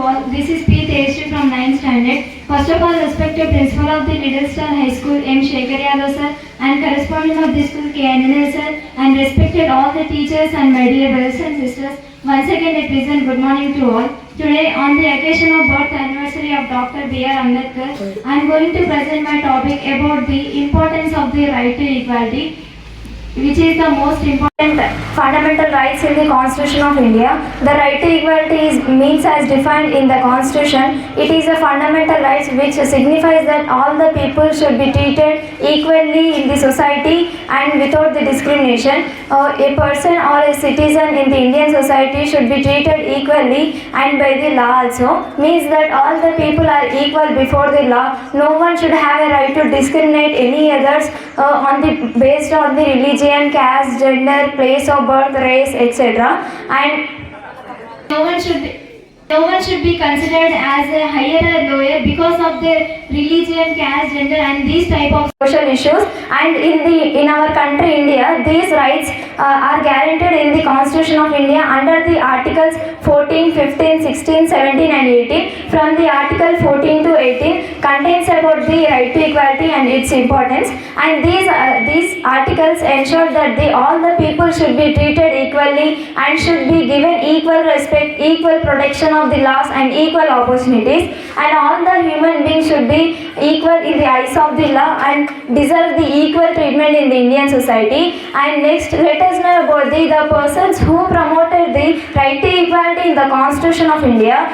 all. This is P. Tejasri from 9th standard. First of all, respected principal of the Little Star High School, M. Shekhar Yadav sir, and correspondent of the school, K. Anil sir, and respected all the teachers and my dear brothers and sisters. Once again, I present good morning to all. Today, on the occasion of birth anniversary of Dr. B.R. Ambedkar, I am going to present my topic about the importance of the right to equality, which is the most important fundamental rights in the Constitution of India. The right to equality means as defined in the Constitution. It is a fundamental right which signifies that all the people should be treated equally in the society and without the discrimination. A person or a citizen in the Indian society should be treated equally and by the law also. Means that all the people are equal before the law. No one should have a right to discriminate any others based on the religion, caste, gender, place of birth, race, etc. And no one should be considered as a higher or lower because of their religion, caste, gender, and these type of social issues. And in our country India, these rights are guaranteed in the Constitution of India under the Articles 14, 15, 16, 17 and 18. From the Article 14 to 18 contains about the right to equality and its importance. And these articles ensure that all the people should be treated equally and should be given equal respect, equal protection of the laws and equal opportunities. And all the human beings should be equal in the eyes of the law and deserve the equal treatment in the Indian society. And next, let us know about the persons who promoted the right to equality in the Constitution of India.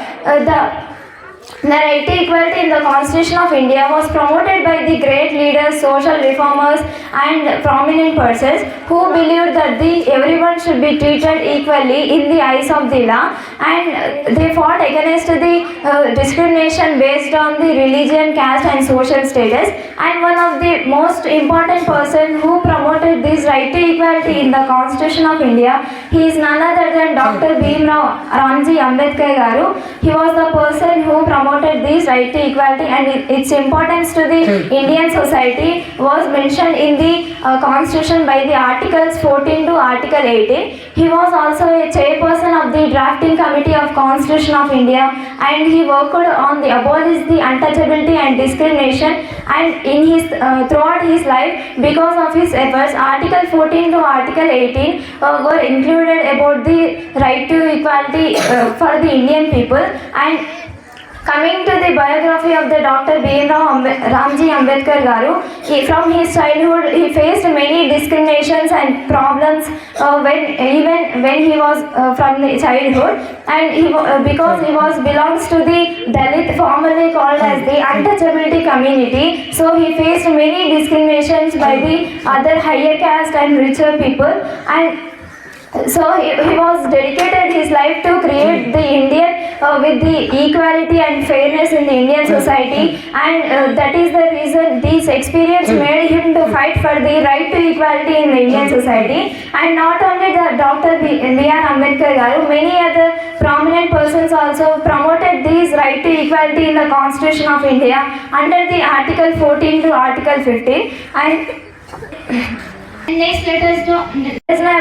The right to equality in the Constitution of India was promoted by the great leaders, social reformers and prominent persons who believed that everyone should be treated equally in the eyes of the law, and they fought against the discrimination based on the religion, caste and social status. And one of the most important person who promoted this right to equality in the Constitution of India, he is none other than Dr. Bhimrao Ramji Ambedkar Garu. He was the person who promoted this right to equality, and its importance to the Indian society was mentioned in the Constitution by the Articles 14 to Article 18. He was also a chairperson of the drafting committee of Constitution of India, and he worked on the abolish the untouchability and discrimination. And in his throughout his life, because of his efforts, Article 14 to Article 18 were included about the right to equality for the Indian people. And coming to the biography of the Dr. Bhimrao Ramji Ambedkar Garu, from his childhood he faced many discriminations and problems even when he was from the childhood, and because he belongs to the Dalit, formerly called as the untouchability community, so he faced many discriminations by the other higher caste and richer people. And so he was dedicated his life to create the Indian with the equality and fairness in the Indian society, and that is the reason this experience made him to fight for the right to equality in the Indian society. And not only the Dr. B.R. Ambedkar Garu, many other prominent persons also promoted this right to equality in the Constitution of India under the Article 14 to Article 15. And next, let us know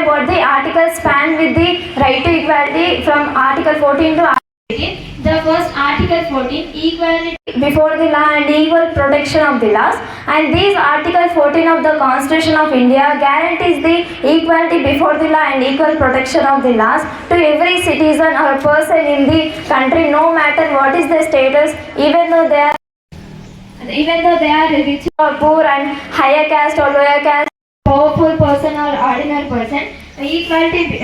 about the articles span with the right to equality from Article 14 to Article 18. The first Article 14, equality before the law and equal protection of the laws. And this Article 14 of the Constitution of India guarantees the equality before the law and equal protection of the laws to every citizen or person in the country, no matter what is the status, even though they are rich or poor and higher caste or lower caste, powerful person or ordinary person. Equality,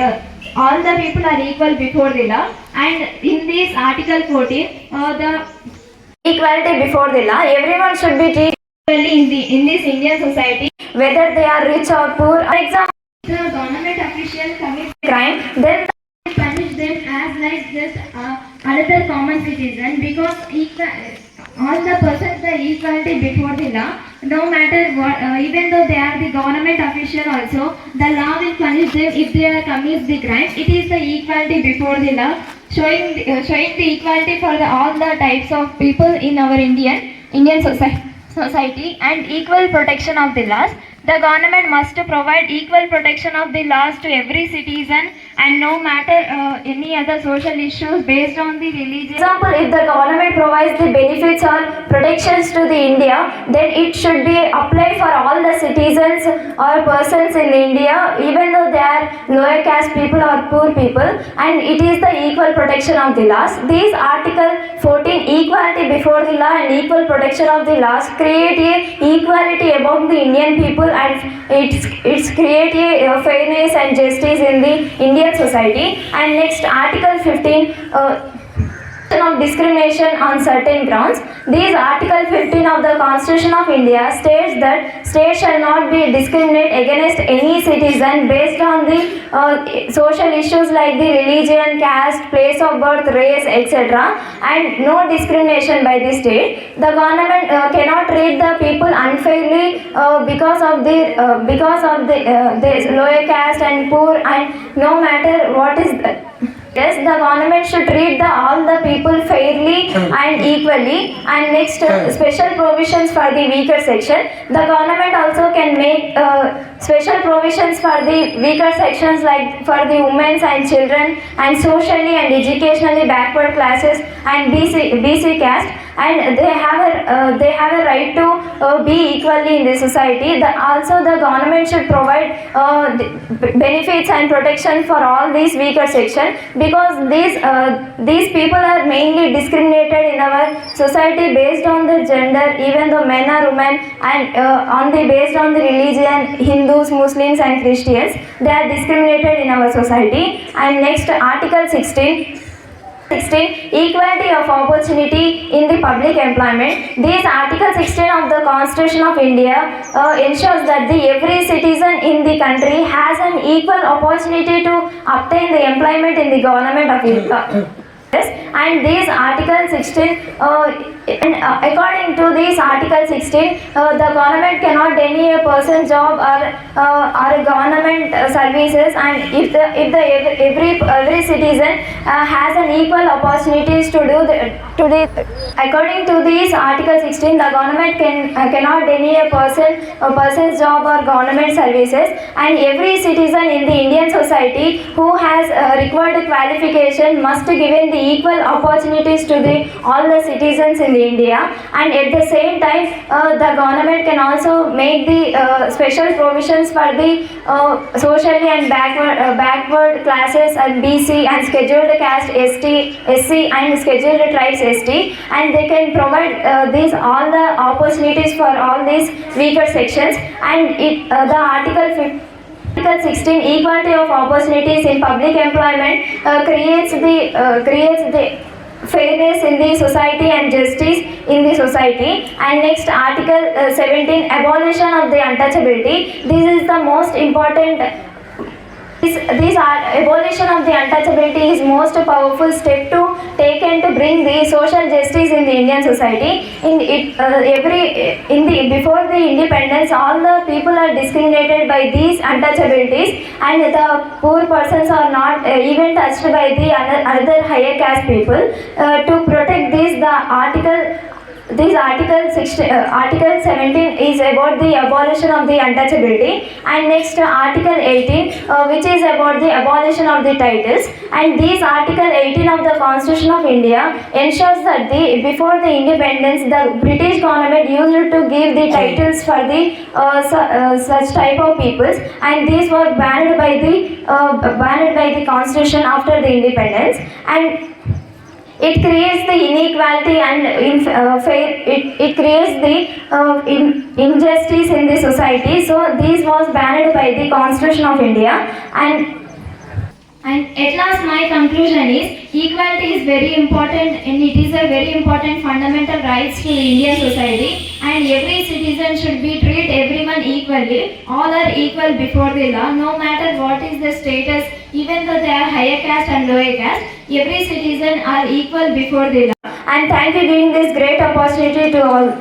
all the people are equal before the law. And in this Article 14, the equality before the law, everyone should be treated equally in this Indian society, whether they are rich or poor. For example, the government official commits crime, then punish them as like just another common citizen, because all the persons are equality before the law, no matter what, even though they are the government official also, the law will punish them if they are commit the crime. It is the equality before the law, showing the equality for all the types of people in our Indian society, and equal protection of the laws. The government must provide equal protection of the laws to every citizen and no matter any other social issues based on the religion. Example, if the government provides the benefits or protections to the India, then it should be applied for all the citizens or persons in India, even though they are lower caste people or poor people, and it is the equal protection of the laws. These Article 14, equality before the law and equal protection of the laws, create a equality among the Indian people, and it's create a fairness and justice in the Indian society. And next, Article 15. Of discrimination on certain grounds. These Article 15 of the Constitution of India states that states shall not be discriminate against any citizen based on the social issues like the religion, caste, place of birth, race, etc. and no discrimination by the state. The government cannot treat the people unfairly because of the lower caste and poor, and no matter what is the. Yes, the government should treat all the people fairly and equally. And next, special provisions for the weaker section. The government also can make special provisions for the weaker sections, like for the women and children and socially and educationally backward classes and BC caste. And they have a right to be equally in the society. Also, the government should provide benefits and protection for all these weaker sections, because these people are mainly discriminated in our society based on their gender, even though men are women, and based on the religion, Hindus, Muslims and Christians, they are discriminated in our society. And next, Article 16, equality of opportunity in the public employment. This Article 16 of the Constitution of India ensures that every citizen in the country has an equal opportunity to obtain the employment in the government of India. And this Article 16, according to this Article 16, the government cannot deny a person's job or government services, and if every citizen has an equal opportunities to do according to this Article 16, the government cannot deny a person's job or government services, and every citizen in the Indian society who has required qualification must be given the equal opportunities to all the citizens in India. And at the same time, the government can also make the special provisions for the socially and backward classes and BC and scheduled caste SC and scheduled tribes ST, and they can provide all the opportunities for all these weaker sections. And the Article 16, equality of opportunities in public employment, creates the fairness in the society and justice in the society. And next, Article 17, abolition of the untouchability. This is the most important. This abolition of the untouchability is most powerful step taken to bring the social justice in the Indian society. Before the independence, all the people are discriminated by these untouchabilities, and the poor persons are not even touched by the other higher caste people. To protect this, Article 17 is about the abolition of the untouchability. And next, Article 18, which is about the abolition of the titles. And this Article 18 of the Constitution of India ensures that before the independence, the British government used to give the titles for the such type of peoples, and these were banned by the Constitution after the independence. And it creates the inequality and it creates the injustice in the society. So this was banned by the Constitution of India. And at last, my conclusion is equality is very important, and it is a very important fundamental rights to the Indian society, and every citizen should be treat everyone equally. All are equal before the law, no matter what is the status, even though they are higher caste and lower caste. Every citizen are equal before the law. And thank you for giving this great opportunity to all.